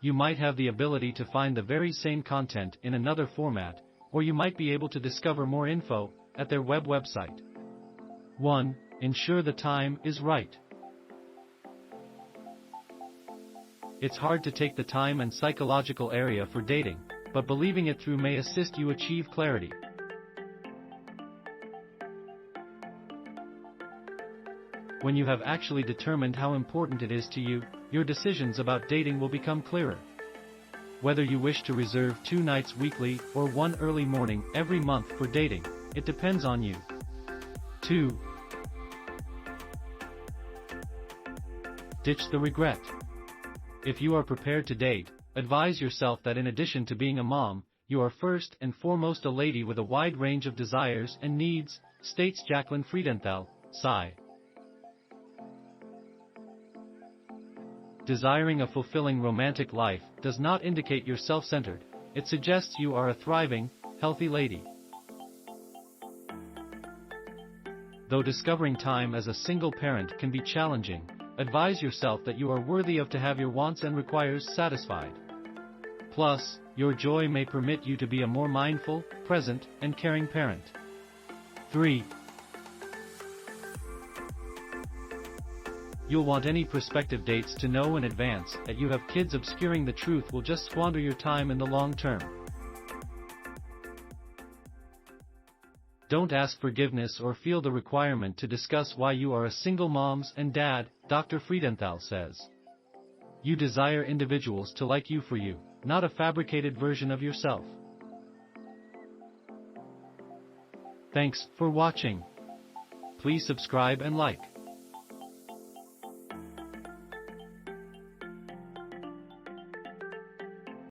you might have the ability to find the very same content in another format, or you might be able to discover more info at their website. 1. Ensure the time is right. It's hard to take the time and psychological area for dating, but believing it through may assist you achieve clarity. When you have actually determined how important it is to you, your decisions about dating will become clearer. Whether you wish to reserve 2 nights weekly or 1 early morning every month for dating, it depends on you. 2. Ditch the regret. If you are prepared to date, advise yourself that in addition to being a mom, you are first and foremost a lady with a wide range of desires and needs, states Jacqueline Friedenthal, Psy. Desiring a fulfilling romantic life does not indicate you're self-centered, it suggests you are a thriving, healthy lady. Though discovering time as a single parent can be challenging, advise yourself that you are worthy of to have your wants and requires satisfied. Plus, your joy may permit you to be a more mindful, present, and caring parent. 3. You'll want any prospective dates to know in advance that you have kids. Obscuring the truth will just squander your time in the long term. Don't ask forgiveness or feel the requirement to discuss why you are a single moms and dad, Dr. Friedenthal says. You desire individuals to like you for you, not a fabricated version of yourself. Thanks for watching. Please subscribe and like.